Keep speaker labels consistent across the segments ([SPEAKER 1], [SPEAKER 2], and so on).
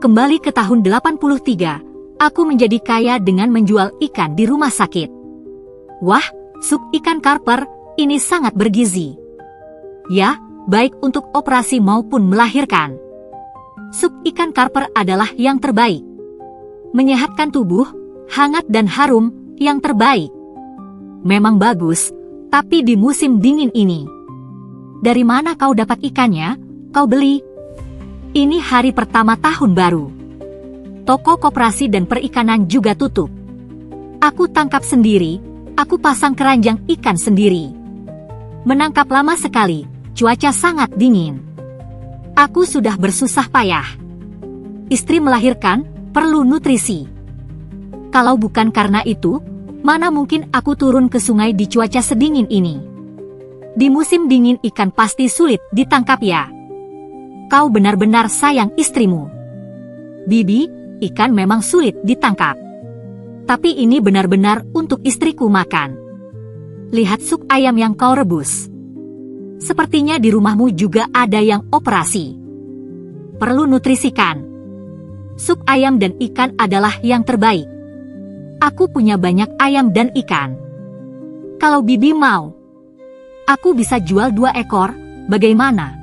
[SPEAKER 1] Kembali ke tahun 83, aku menjadi kaya dengan menjual ikan di rumah sakit. Wah, sup ikan karper, ini sangat bergizi. Ya, baik untuk operasi maupun melahirkan. Sup ikan karper adalah yang terbaik. Menyehatkan tubuh, hangat dan harum, yang terbaik. Memang bagus, tapi di musim dingin ini. Dari mana kau dapat ikannya? Kau beli? Ini hari pertama tahun baru. Toko koperasi dan perikanan juga tutup. Aku tangkap sendiri, aku pasang keranjang ikan sendiri. Menangkap lama sekali, cuaca sangat dingin. Aku sudah bersusah payah. Istri melahirkan, perlu nutrisi. Kalau bukan karena itu, mana mungkin aku turun ke sungai di cuaca sedingin ini. Di musim dingin ikan pasti sulit ditangkap ya. Kau benar-benar sayang istrimu. Bibi, ikan memang sulit ditangkap. Tapi ini benar-benar untuk istriku makan. Lihat sup ayam yang kau rebus. Sepertinya di rumahmu juga ada yang operasi. Perlu nutrisikan. Sup ayam dan ikan adalah yang terbaik. Aku punya banyak ayam dan ikan. Kalau Bibi mau, aku bisa jual 2 ekor, bagaimana?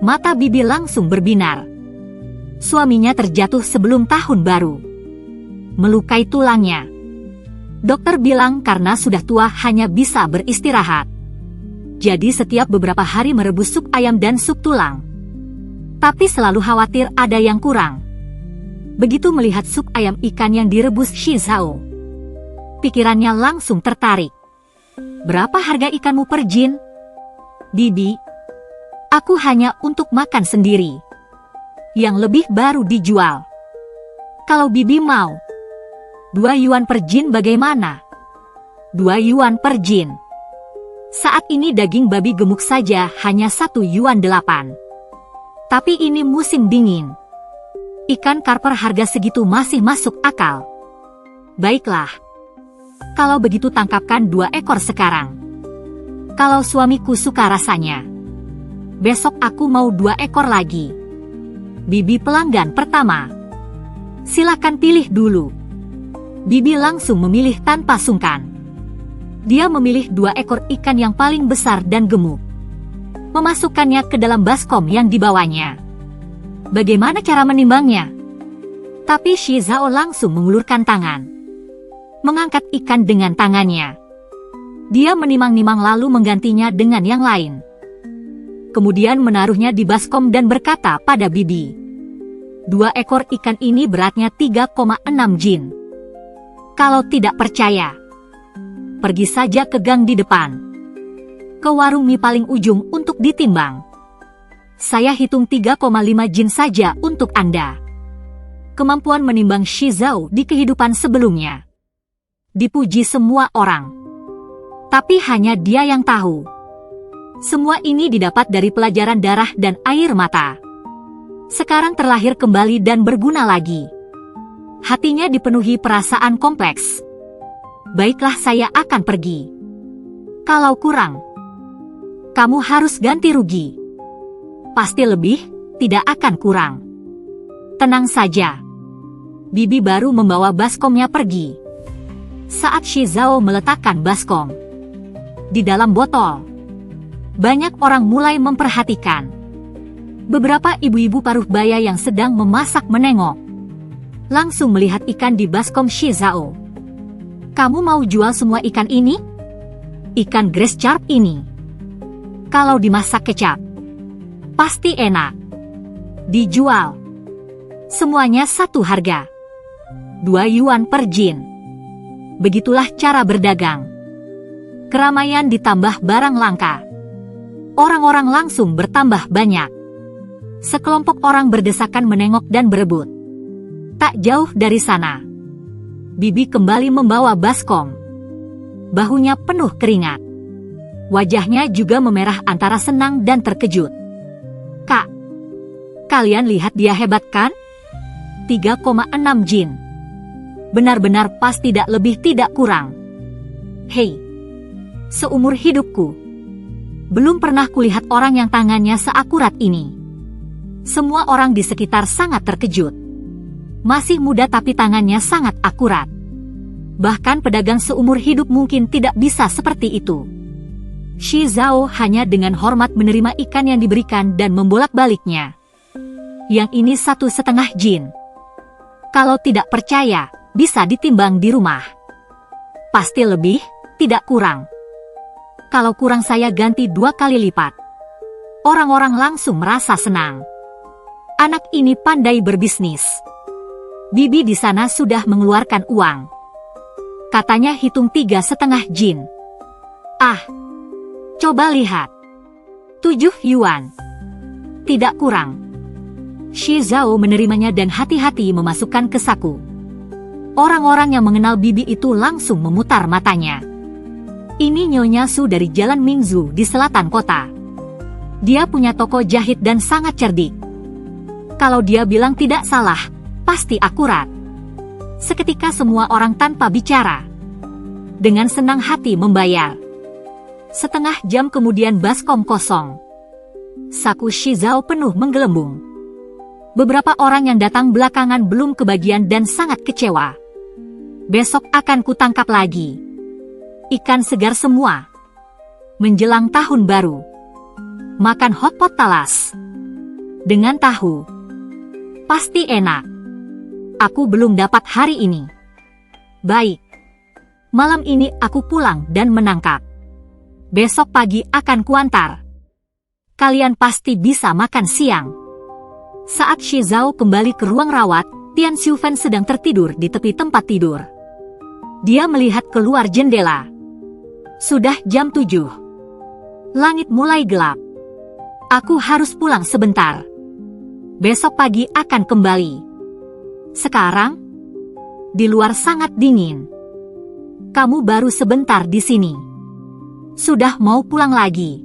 [SPEAKER 1] Mata Bibi langsung berbinar. Suaminya terjatuh sebelum tahun baru. Melukai tulangnya. Dokter bilang karena sudah tua hanya bisa beristirahat. Jadi setiap beberapa hari merebus sup ayam dan sup tulang. Tapi selalu khawatir ada yang kurang. Begitu melihat sup ayam ikan yang direbus Shizao, pikirannya langsung tertarik. Berapa harga ikanmu per jin? Bibi, aku hanya untuk makan sendiri. Yang lebih baru dijual. Kalau Bibi mau, 2 yuan per jin bagaimana? 2 yuan per jin. Saat ini daging babi gemuk saja hanya 1 yuan 8. Tapi ini musim dingin. Ikan karper harga segitu masih masuk akal. Baiklah. Kalau begitu tangkapkan 2 ekor sekarang. Kalau suamiku suka rasanya. Besok aku mau 2 ekor lagi. Bibi pelanggan pertama. Silakan pilih dulu. Bibi langsung memilih tanpa sungkan. Dia memilih 2 ekor ikan yang paling besar dan gemuk. Memasukkannya ke dalam baskom yang dibawanya. Bagaimana cara menimbangnya? Tapi Shizao langsung mengulurkan tangan. Mengangkat ikan dengan tangannya. Dia menimang-nimang lalu menggantinya dengan yang lain. Kemudian menaruhnya di baskom dan berkata pada Bibi. 2 ekor ikan ini beratnya 3,6 jin. Kalau tidak percaya, pergi saja ke gang di depan. Ke warung mie paling ujung untuk ditimbang. Saya hitung 3,5 jin saja untuk Anda. Kemampuan menimbang Shizao di kehidupan sebelumnya. Dipuji semua orang. Tapi hanya dia yang tahu. Semua ini didapat dari pelajaran darah dan air mata. Sekarang terlahir kembali dan berguna lagi. Hatinya dipenuhi perasaan kompleks. Baiklah, saya akan pergi. Kalau kurang, kamu harus ganti rugi. Pasti lebih, tidak akan kurang. Tenang saja. Bibi baru membawa baskomnya pergi. Saat Shizao meletakkan baskom di dalam botol, banyak orang mulai memperhatikan. Beberapa ibu-ibu paruh baya yang sedang memasak menengok. Langsung melihat ikan di baskom Shizao. Kamu mau jual semua ikan ini? Ikan grass carp ini. Kalau dimasak kecap, pasti enak. Dijual. Semuanya satu harga. 2 yuan per jin. Begitulah cara berdagang. Keramaian ditambah barang langka. Orang-orang langsung bertambah banyak. Sekelompok orang berdesakan menengok dan berebut. Tak jauh dari sana, Bibi kembali membawa baskom. Bahunya penuh keringat. Wajahnya juga memerah antara senang dan terkejut. Kak, kalian lihat dia hebat kan? 3,6 jin. Benar-benar pas, tidak lebih tidak kurang. Hei, seumur hidupku, belum pernah kulihat orang yang tangannya seakurat ini. Semua orang di sekitar sangat terkejut. Masih muda tapi tangannya sangat akurat. Bahkan pedagang seumur hidup mungkin tidak bisa seperti itu. Shi Zhao hanya dengan hormat menerima ikan yang diberikan dan membolak-baliknya. Yang ini 1,5 jin. Kalau tidak percaya, bisa ditimbang di rumah. Pasti lebih, tidak kurang. Kalau kurang saya ganti 2 kali lipat. Orang-orang langsung merasa senang. Anak ini pandai berbisnis. Bibi di sana sudah mengeluarkan uang. Katanya hitung 3,5 jin. Ah, coba lihat. 7 yuan. Tidak kurang. Shi Zhao menerimanya dan hati-hati memasukkan ke saku. Orang-orang yang mengenal Bibi itu langsung memutar matanya. Ini Nyonya Su dari Jalan Mingzu di selatan kota. Dia punya toko jahit dan sangat cerdik. Kalau dia bilang tidak salah, pasti akurat. Seketika semua orang tanpa bicara. Dengan senang hati membayar. Setengah jam kemudian baskom kosong. Saku Shi Zhao penuh menggelembung. Beberapa orang yang datang belakangan belum kebagian dan sangat kecewa. Besok akan kutangkap lagi. Ikan segar semua. Menjelang tahun baru. Makan hotpot talas. Dengan tahu. Pasti enak. Aku belum dapat hari ini. Baik. Malam ini aku pulang dan menangkap. Besok pagi akan kuantar. Kalian pasti bisa makan siang. Saat Shi Zhao kembali ke ruang rawat, Tian Xiufen sedang tertidur di tepi tempat tidur. Dia melihat keluar jendela. Sudah jam 7. Langit mulai gelap. Aku harus pulang sebentar. Besok pagi akan kembali. Sekarang, di luar sangat dingin. Kamu baru sebentar di sini. Sudah mau pulang lagi.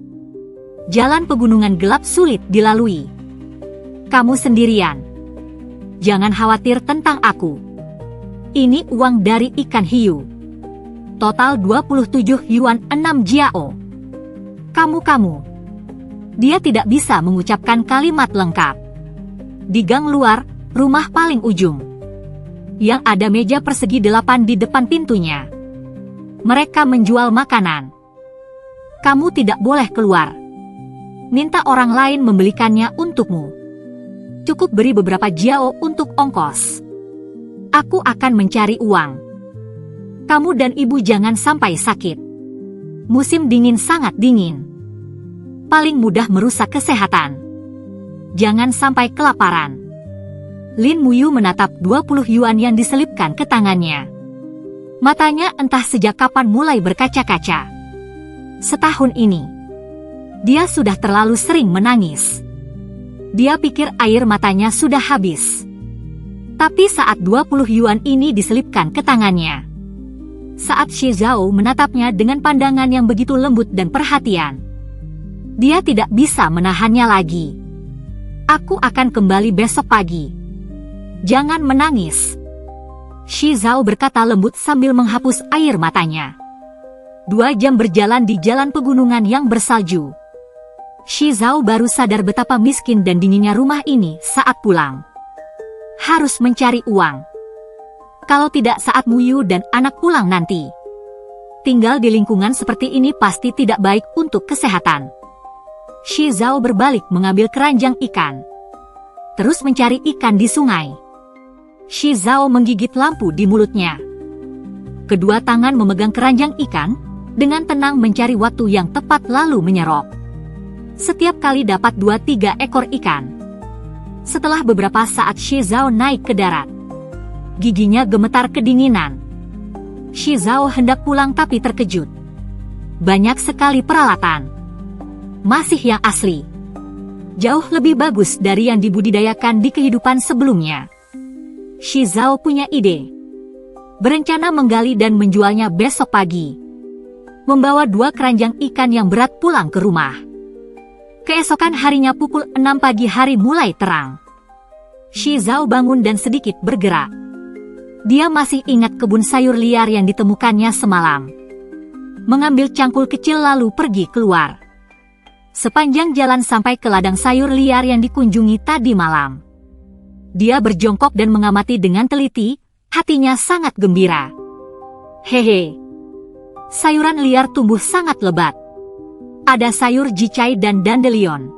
[SPEAKER 1] Jalan pegunungan gelap sulit dilalui. Kamu sendirian. Jangan khawatir tentang aku. Ini uang dari ikan hiu. Total 27 yuan 6 jiao. Kamu. Dia tidak bisa mengucapkan kalimat lengkap. Di gang luar, rumah paling ujung. Yang ada meja persegi 8 di depan pintunya. Mereka menjual makanan. Kamu tidak boleh keluar. Minta orang lain membelikannya untukmu. Cukup beri beberapa jiao untuk ongkos. Aku akan mencari uang. Kamu dan ibu jangan sampai sakit. Musim dingin sangat dingin. Paling mudah merusak kesehatan. Jangan sampai kelaparan. Lin Muyu menatap 20 yuan yang diselipkan ke tangannya. Matanya entah sejak kapan mulai berkaca-kaca. Setahun ini, dia sudah terlalu sering menangis. Dia pikir air matanya sudah habis. Tapi saat 20 yuan ini diselipkan ke tangannya. Saat Shi Zhao menatapnya dengan pandangan yang begitu lembut dan perhatian. Dia tidak bisa menahannya lagi. Aku akan kembali besok pagi. Jangan menangis. Shi Zhao berkata lembut sambil menghapus air matanya. 2 jam berjalan di jalan pegunungan yang bersalju. Shi Zhao baru sadar betapa miskin dan dinginnya rumah ini saat pulang. Harus mencari uang. Kalau tidak saat Muyu dan anak pulang nanti. Tinggal di lingkungan seperti ini pasti tidak baik untuk kesehatan. Shi Zhao berbalik mengambil keranjang ikan. Terus mencari ikan di sungai. Shi Zhao menggigit lampu di mulutnya. Kedua tangan memegang keranjang ikan, dengan tenang mencari waktu yang tepat lalu menyerok. Setiap kali dapat 2-3 ekor ikan. Setelah beberapa saat Shi Zhao naik ke darat. Giginya gemetar kedinginan. Shi Zhao hendak pulang tapi terkejut. Banyak sekali peralatan. Masih yang asli. Jauh lebih bagus dari yang dibudidayakan di kehidupan sebelumnya. Shi Zhao punya ide. Berencana menggali dan menjualnya besok pagi. Membawa 2 keranjang ikan yang berat pulang ke rumah. Keesokan harinya pukul 6 pagi hari mulai terang. Shi Zhao bangun dan sedikit bergerak. Dia masih ingat kebun sayur liar yang ditemukannya semalam. Mengambil cangkul kecil lalu pergi keluar. Sepanjang jalan sampai ke ladang sayur liar yang dikunjungi tadi malam. Dia berjongkok dan mengamati dengan teliti, hatinya sangat gembira. Hehe. Sayuran liar tumbuh sangat lebat. Ada sayur jicai dan dandelion.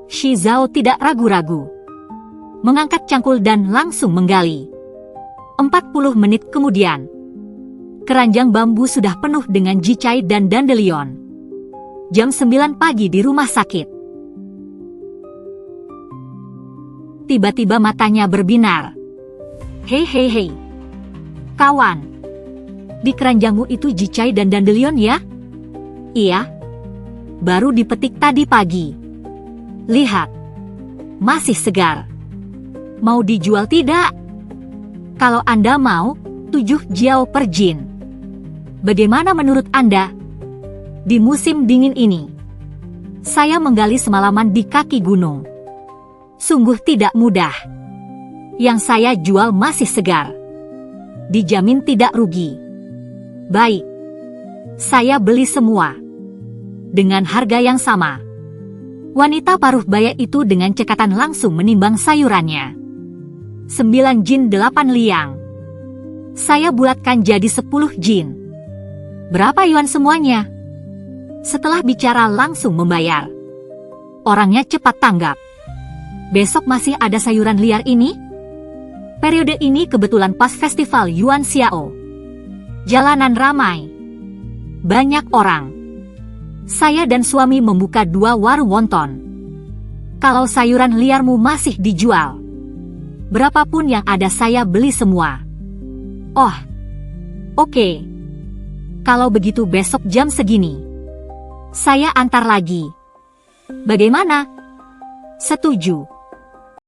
[SPEAKER 1] Shi Zhao tidak ragu-ragu. Mengangkat cangkul dan langsung menggali. 40 menit kemudian, keranjang bambu sudah penuh dengan jicai dan dandelion. Jam 9 pagi di rumah sakit. Tiba-tiba matanya berbinar. Hei hei hei. Kawan. Di keranjangmu itu jicai dan dandelion ya? Iya. Baru dipetik tadi pagi. Lihat. Masih segar. Mau dijual tidak? Kalau Anda mau, 7 jiao per jin. Bagaimana menurut Anda? Di musim dingin ini, saya menggali semalaman di kaki gunung. Sungguh tidak mudah. Yang saya jual masih segar. Dijamin tidak rugi. Baik. Saya beli semua. Dengan harga yang sama. Wanita paruh baya itu dengan cekatan langsung menimbang sayurannya. 9 jin 8 liang. Saya bulatkan jadi 10 jin. Berapa yuan semuanya? Setelah bicara langsung membayar. Orangnya cepat tanggap. Besok masih ada sayuran liar ini? Periode ini kebetulan pas festival Yuan Xiao. Jalanan ramai. Banyak orang. Saya dan suami membuka 2 warung wonton. Kalau sayuran liarmu masih dijual, berapapun yang ada saya beli semua. Oh, oke. Kalau begitu besok jam segini, saya antar lagi. Bagaimana? Setuju.